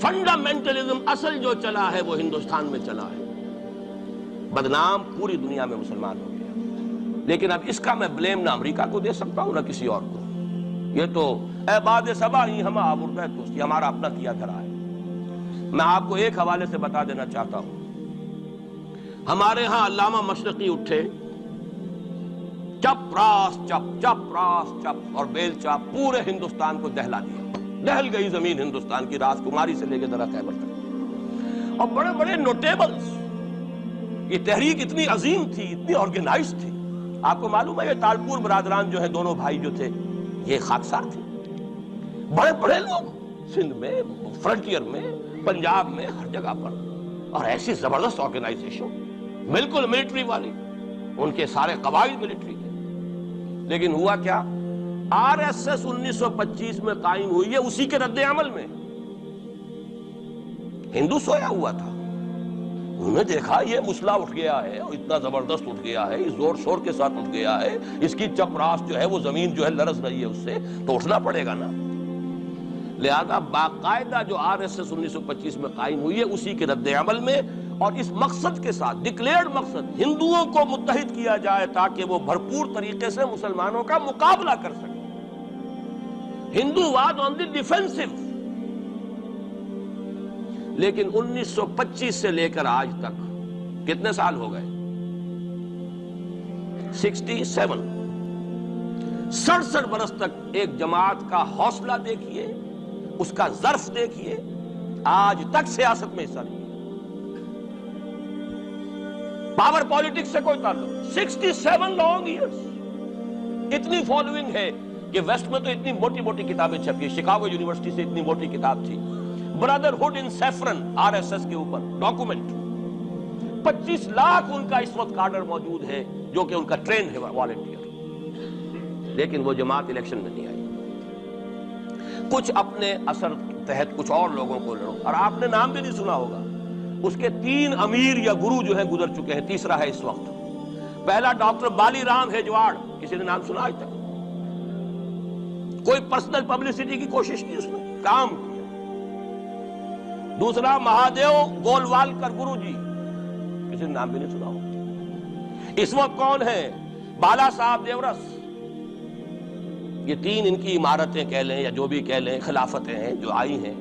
Fundamentalism اصل جو چلا ہے وہ ہندوستان میں چلا ہے، بدنام پوری دنیا میں مسلمان ہو گیا، لیکن اب اس کا میں بلیم نہ امریکہ کو دے سکتا ہوں نہ کسی اور کو، یہ تو اے باد صبا ہی ہم آوردہ تو یہ ہمارا اپنا کیا دھرا ہے۔ میں آپ کو ایک حوالے سے بتا دینا چاہتا ہوں، ہمارے ہاں علامہ مشرقی اٹھے، چپ راس چپ چپ راس چپ اور بیل چاپ پورے ہندوستان کو دہلا دیا، دہل گئی زمین ہندوستان کی، راس کماری سے لے کے درہ خیبر تک، اور بڑے بڑے نوٹیبلز، یہ تحریک اتنی عظیم تھی، اتنی آرگنائز تھی۔ آپ کو معلوم ہے یہ تالپور برادران جو ہیں، دونوں بھائی جو تھے، یہ خاکسار تھے، بڑے بڑے لوگ، سندھ میں، فرنٹیئر میں، پنجاب میں، ہر جگہ پر، اور ایسی زبردست آرگنائزیشن، بالکل ملٹری والی، ان کے سارے قواعد ملٹری کے۔ لیکن ہوا کیا؟ آر ایس ایس 1925 میں قائم ہوئی ہے، اسی کے رد عمل میں ہندو سویا ہوا تھا، انہوں نے دیکھا یہ مسئلہ اٹھ گیا ہے، اور اتنا زبردست اٹھ گیا ہے، زور شور کے ساتھ اٹھ گیا ہے، اس کی چپ راس جو ہے وہ زمین جو ہے لرز رہی ہے، اس سے تو اٹھنا پڑے گا نا۔ لہذا باقاعدہ جو آر ایس ایس 1925 میں قائم ہوئی ہے، اسی کے رد عمل میں، اور اس مقصد کے ساتھ، ڈکلیئرڈ مقصد، ہندوؤں کو متحد کیا جائے تاکہ وہ بھرپور طریقے سے مسلمانوں کا مقابلہ کر سکیں۔ ہندو واد آن دی ڈیفینسو۔ لیکن 1925 سے لے کر آج تک کتنے سال ہو گئے؟ 67، 67 برس تک ایک جماعت کا حوصلہ دیکھیے، اس کا ظرف دیکھیے، آج تک سیاست میں حصہ نہیں، پاور پالیٹکس سے کوئی تعلق۔ 67 لانگ ایئرس، اتنی فالوئنگ ہے کہ ویسٹ میں تو اتنی موٹی موٹی کتابیں چھپی ہیں، شکاگو یونیورسٹی سے اتنی موٹی کتاب تھی، برادرہڈ ان سیفرن، آر ایس ایس کے اوپر ڈاکومنٹ، 25 لاکھ ان کا اس وقت کارڈر موجود ہے جو کہ ان کا ٹرینڈ ہے والنٹیئر، لیکن وہ جماعت الیکشن میں نہیں آئی۔ کچھ اپنے اثر تحت کچھ اور لوگوں کو لڑو، اور آپ نے نام بھی نہیں سنا ہوگا، اس کے 3 امیر یا گرو جو ہیں گزر چکے ہیں، تیسرا ہے اس وقت۔ پہلا ڈاکٹر بالی رام ہیجواڑ، کسی نے نام سنا آج تک؟ کوئی پرسنل پبلسٹی کی کوشش کی اس نے، کام کیا۔ دوسرا مہادیو گولوالکر گرو جی، کسی نے نام بھی نہیں سنا ہوگا۔ اس وقت کون ہے؟ بالا صاحب دیورس۔ یہ 3 ان کی عمارتیں کہہ لیں یا جو بھی کہہ لیں، خلافتیں ہیں جو آئی ہیں،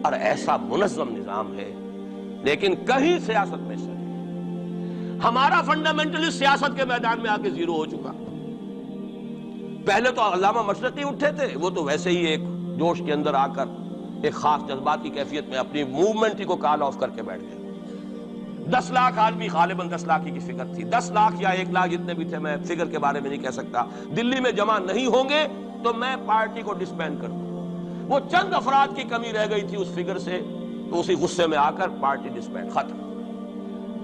اور ایسا منظم نظام ہے، لیکن کہیں سیاست میں سے ہمارا فنڈامنٹلسٹ سیاست کے میدان میں آ کے زیرو ہو چکا۔ پہلے تو علامہ مشرقی اٹھے تھے، وہ تو ویسے ہی ایک جوش کے اندر آ کر ایک خاص جذبات کی کیفیت میں اپنی موومنٹ کو کال آف کر کے بیٹھ گئے۔ 10 لاکھ آدمی، غالباً 10 لاکھ کی فگر تھی، 10 لاکھ یا 1 لاکھ جتنے بھی تھے، میں فگر کے بارے میں نہیں کہہ سکتا، دلی میں جمع نہیں ہوں گے تو میں پارٹی کو ڈسبینڈ کر دوں۔ وہ چند افراد کی کمی رہ گئی تھی اس فگر سے، تو اسی غصے میں آ کر پارٹی ڈسبینڈ، ختم۔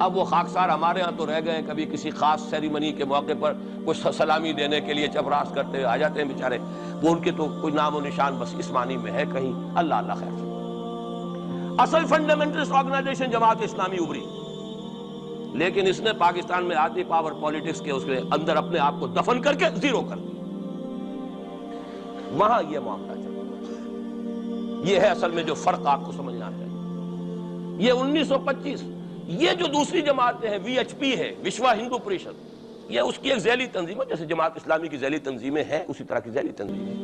اب وہ خاکسار ہمارے ہاں تو رہ گئے، کبھی کسی خاص سیریمنی کے موقع پر کچھ سلامی دینے کے لیے چپراس کرتے ہوئے آ جاتے ہیں بیچارے، وہ ان کے تو کوئی نام و نشان بس اس معنی میں ہے کہیں، اللہ اللہ خیر۔ اصل فنڈامنٹلسٹ آرگنائزیشن جماعت اسلامی ابھری، لیکن اس نے پاکستان میں آتی پاور پالیٹکس کے اس کے اندر اپنے آپ کو دفن کر کے زیرو کر دیا۔ وہاں یہ معاملہ چل رہا ہے، یہ ہے اصل میں جو فرق آپ کو سمجھنا چاہیے۔ یہ 1925، یہ جو دوسری جماعتیں ہیں، وی ایچ پی ہے، وشوا ہندو پریشد، یہ اس کی ایک ذیلی تنظیم ہے، جیسے جماعت اسلامی کی ذیلی تنظیمیں ہیں اسی طرح کی ذیلی تنظیمیں۔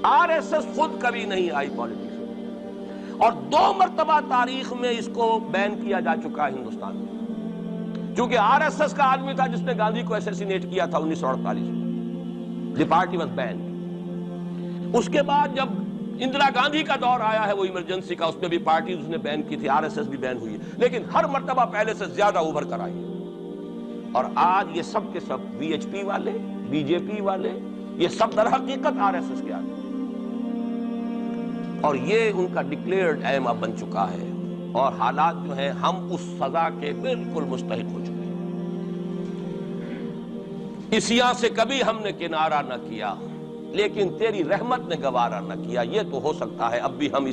آر ایس ایس خود کبھی نہیں آئی پالیٹکس میں، اور 2 مرتبہ تاریخ میں اس کو بین کیا جا چکا ہے ہندوستان میں، چونکہ آر ایس ایس کا آدمی تھا جس نے گاندھی کو ایسیسینیٹ کیا تھا 1948 میں، دی پارٹی واز بینڈ۔ اس کے بعد جب اندرا گاندھی کا دور آیا ہے وہ ایمرجنسی کا، اس میں بھی پارٹیز اس نے بین کی تھی، آر ایس ایس بھی بین ہوئی ہے، لیکن ہر مرتبہ پہلے سے زیادہ ابھر کر آئی ہے۔ اور آج یہ سب کے سب وی ایچ پی والے، بی جے پی والے، یہ سب در حقیقت آر ایس ایس کے آدمی، اور یہ ان کا ڈکلیئرڈ ایم اب بن چکا ہے، اور حالات جو ہیں ہم اس سزا کے بالکل مستحق ہو چکے ہیں۔ اسیا سے کبھی ہم نے کنارہ نہ کیا، لیکن تیری رحمت نے گوارا نہ کیا۔ یہ تو ہو سکتا ہے اب بھی ہم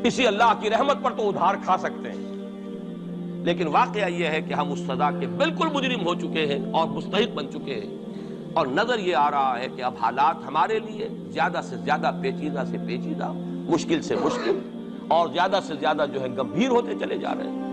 اسی اللہ کی رحمت پر تو ادھار کھا سکتے ہیں، لیکن واقعہ یہ ہے کہ ہم اس سزا کے بالکل مجرم ہو چکے ہیں اور مستحق بن چکے ہیں، اور نظر یہ آ رہا ہے کہ اب حالات ہمارے لیے زیادہ سے زیادہ پیچیدہ سے پیچیدہ، مشکل سے مشکل، اور زیادہ سے زیادہ جو ہے گمبھیر ہوتے چلے جا رہے ہیں۔